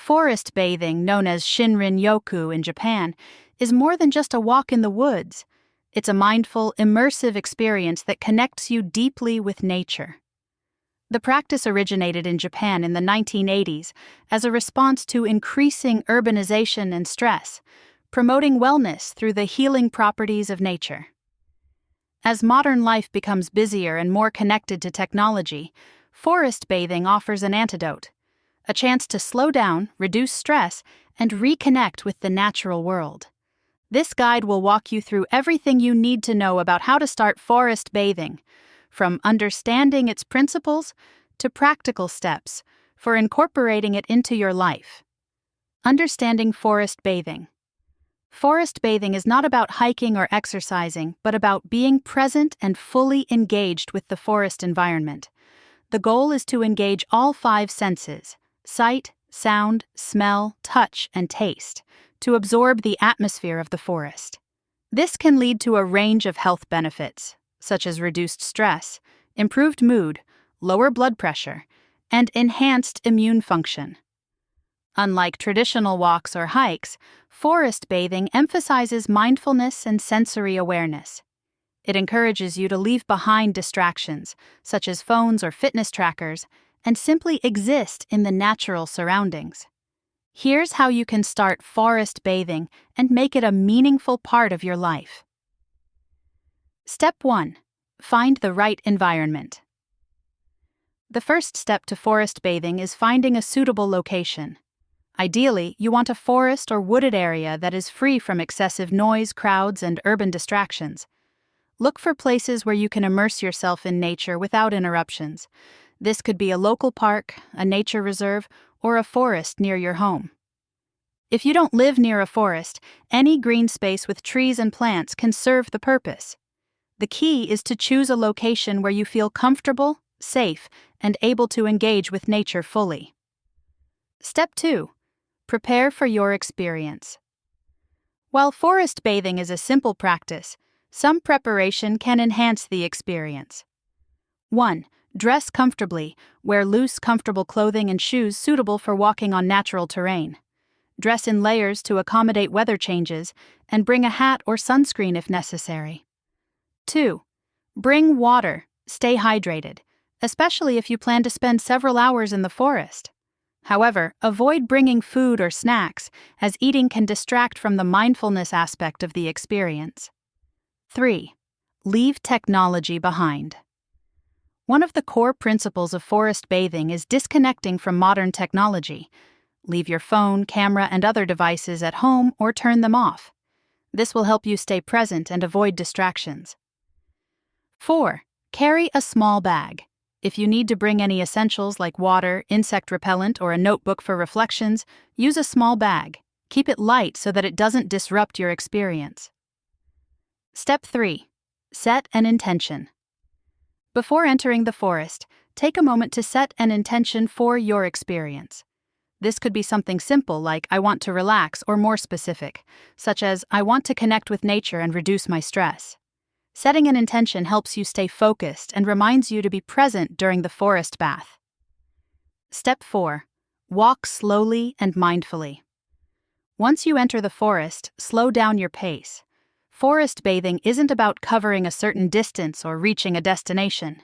Forest bathing, known as Shinrin-yoku in Japan, is more than just a walk in the woods. It's a mindful, immersive experience that connects you deeply with nature. The practice originated in Japan in the 1980s as a response to increasing urbanization and stress, promoting wellness through the healing properties of nature. As modern life becomes busier and more connected to technology, forest bathing offers an antidote, a chance to slow down, reduce stress, and reconnect with the natural world. This guide will walk you through everything you need to know about how to start forest bathing, from understanding its principles to practical steps for incorporating it into your life. Understanding forest bathing. Forest bathing is not about hiking or exercising, but about being present and fully engaged with the forest environment. The goal is to engage all 5 senses: sight, sound, smell, touch, and taste, to absorb the atmosphere of the forest. This can lead to a range of health benefits, such as reduced stress, improved mood, lower blood pressure, and enhanced immune function. Unlike traditional walks or hikes, forest bathing emphasizes mindfulness and sensory awareness. It encourages you to leave behind distractions, such as phones or fitness trackers, and simply exist in the natural surroundings. Here's how you can start forest bathing and make it a meaningful part of your life. Step 1. Find the right environment. The first step to forest bathing is finding a suitable location. Ideally, you want a forest or wooded area that is free from excessive noise, crowds, and urban distractions. Look for places where you can immerse yourself in nature without interruptions. This could be a local park, a nature reserve, or a forest near your home. If you don't live near a forest, any green space with trees and plants can serve the purpose. The key is to choose a location where you feel comfortable, safe, and able to engage with nature fully. Step 2. Prepare for your experience. While forest bathing is a simple practice, some preparation can enhance the experience. 1. Dress comfortably. Wear loose, comfortable clothing and shoes suitable for walking on natural terrain. Dress in layers to accommodate weather changes, and bring a hat or sunscreen if necessary. 2. Bring water. Stay hydrated, especially if you plan to spend several hours in the forest. However, avoid bringing food or snacks, as eating can distract from the mindfulness aspect of the experience. 3. Leave technology behind. One of the core principles of forest bathing is disconnecting from modern technology. Leave your phone, camera, and other devices at home or turn them off. This will help you stay present and avoid distractions. 4. Carry a small bag. If you need to bring any essentials like water, insect repellent, or a notebook for reflections, use a small bag. Keep it light so that it doesn't disrupt your experience. Step 3. Set an intention. Before entering the forest, take a moment to set an intention for your experience. This could be something simple like I want to relax, or more specific, such as I want to connect with nature and reduce my stress. Setting an intention helps you stay focused and reminds you to be present during the forest bath. Step 4. Walk slowly and mindfully. Once you enter the forest, slow down your pace. Forest bathing isn't about covering a certain distance or reaching a destination.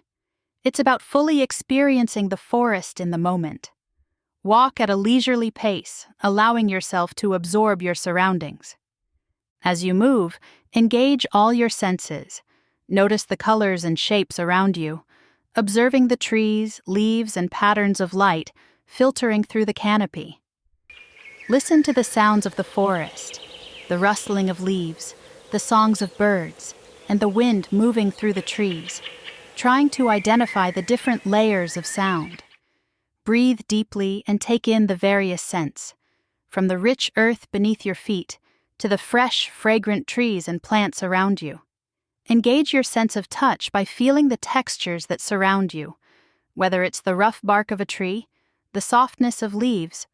It's about fully experiencing the forest in the moment. Walk at a leisurely pace, allowing yourself to absorb your surroundings. As you move, engage all your senses. Notice the colors and shapes around you, observing the trees, leaves, and patterns of light filtering through the canopy. Listen to the sounds of the forest, the rustling of leaves, the songs of birds, and the wind moving through the trees, trying to identify the different layers of sound. Breathe deeply and take in the various scents, from the rich earth beneath your feet to the fresh, fragrant trees and plants around you. Engage your sense of touch by feeling the textures that surround you, whether it's the rough bark of a tree, the softness of leaves,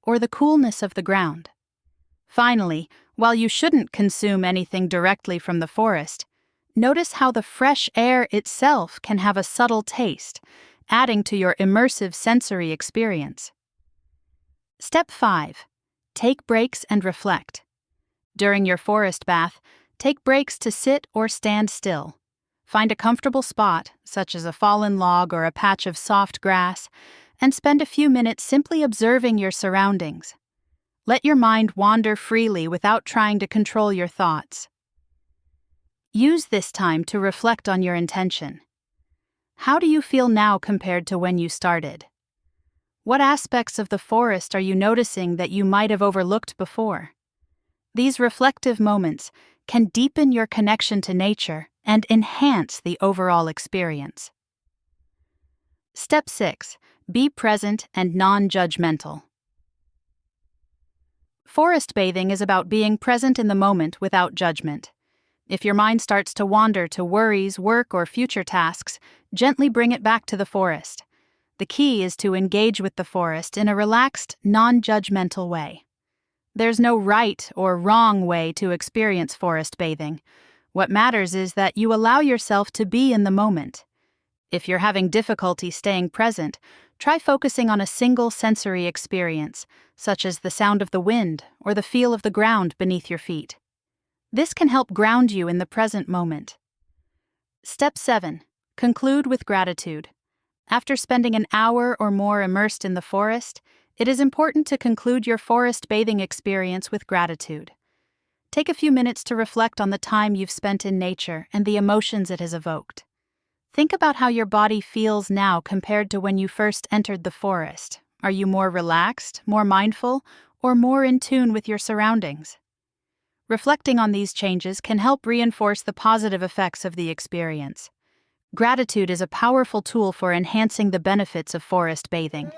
or the coolness of the ground. Finally, while you shouldn't consume anything directly from the forest, notice how the fresh air itself can have a subtle taste, adding to your immersive sensory experience. Step 5. Take breaks and reflect. During your forest bath, take breaks to sit or stand still. Find a comfortable spot, such as a fallen log or a patch of soft grass, and spend a few minutes simply observing your surroundings. Let your mind wander freely without trying to control your thoughts. Use this time to reflect on your intention. How do you feel now compared to when you started? What aspects of the forest are you noticing that you might have overlooked before? These reflective moments can deepen your connection to nature and enhance the overall experience. Step 6. Be present and non-judgmental. Forest bathing is about being present in the moment without judgment. If your mind starts to wander to worries, work, or future tasks, gently bring it back to the forest. The key is to engage with the forest in a relaxed, non-judgmental way. There's no right or wrong way to experience forest bathing. What matters is that you allow yourself to be in the moment. If you're having difficulty staying present, try focusing on a single sensory experience, such as the sound of the wind or the feel of the ground beneath your feet. This can help ground you in the present moment. Step 7. Conclude with gratitude. After spending an hour or more immersed in the forest, it is important to conclude your forest bathing experience with gratitude. Take a few minutes to reflect on the time you've spent in nature and the emotions it has evoked. Think about how your body feels now compared to when you first entered the forest. Are you more relaxed, more mindful, or more in tune with your surroundings? Reflecting on these changes can help reinforce the positive effects of the experience. Gratitude is a powerful tool for enhancing the benefits of forest bathing.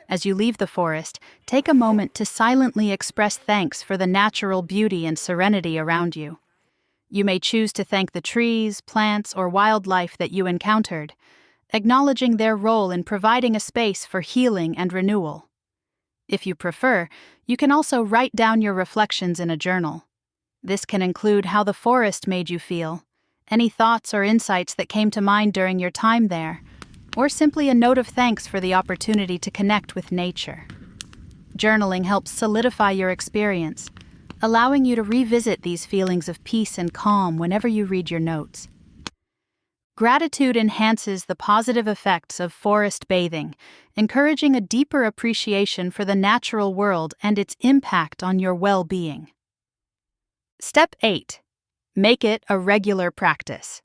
As you leave the forest, take a moment to silently express thanks for the natural beauty and serenity around you. You may choose to thank the trees, plants, or wildlife that you encountered, acknowledging their role in providing a space for healing and renewal. If you prefer, you can also write down your reflections in a journal. This can include how the forest made you feel, any thoughts or insights that came to mind during your time there, or simply a note of thanks for the opportunity to connect with nature. Journaling helps solidify your experience, allowing you to revisit these feelings of peace and calm whenever you read your notes. Gratitude enhances the positive effects of forest bathing, encouraging a deeper appreciation for the natural world and its impact on your well-being. Step 8. Make it a regular practice.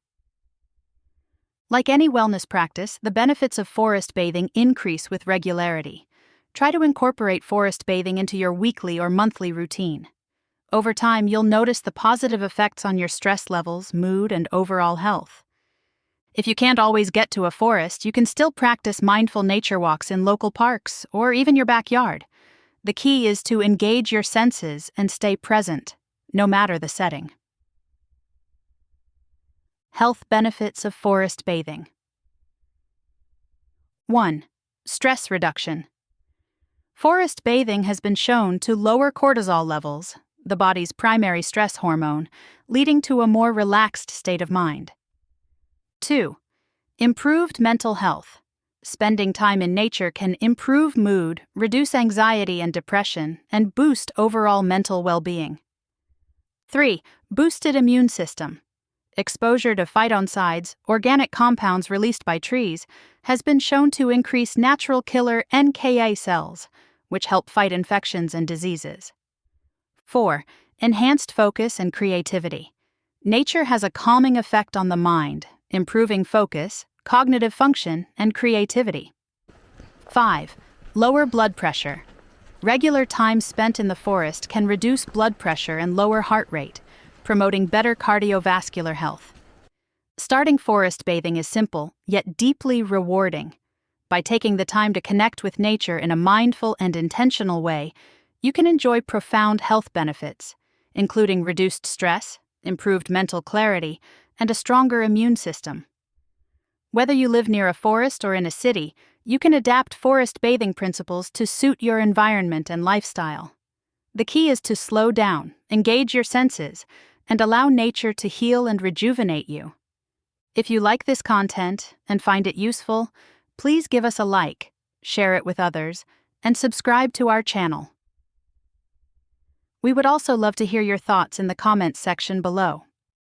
Like any wellness practice, the benefits of forest bathing increase with regularity. Try to incorporate forest bathing into your weekly or monthly routine. Over time, you'll notice the positive effects on your stress levels, mood, and overall health. If you can't always get to a forest, you can still practice mindful nature walks in local parks or even your backyard. The key is to engage your senses and stay present, no matter the setting. Health benefits of forest bathing. 1. Stress reduction. Forest bathing has been shown to lower cortisol levels, the body's primary stress hormone, leading to a more relaxed state of mind. 2. Improved mental health. Spending time in nature can improve mood, reduce anxiety and depression, and boost overall mental well-being. 3. Boosted immune system. Exposure to phytoncides, organic compounds released by trees, has been shown to increase natural killer NK cells, which help fight infections and diseases. 4. Enhanced focus and creativity. Nature has a calming effect on the mind, improving focus, cognitive function, and creativity. 5. Lower blood pressure. Regular time spent in the forest can reduce blood pressure and lower heart rate, promoting better cardiovascular health. Starting forest bathing is simple, yet deeply rewarding. By taking the time to connect with nature in a mindful and intentional way, you can enjoy profound health benefits, including reduced stress, improved mental clarity, and a stronger immune system. Whether you live near a forest or in a city, you can adapt forest bathing principles to suit your environment and lifestyle. The key is to slow down, engage your senses, and allow nature to heal and rejuvenate you. If you like this content and find it useful, please give us a like, share it with others, and subscribe to our channel. We would also love to hear your thoughts in the comments section below.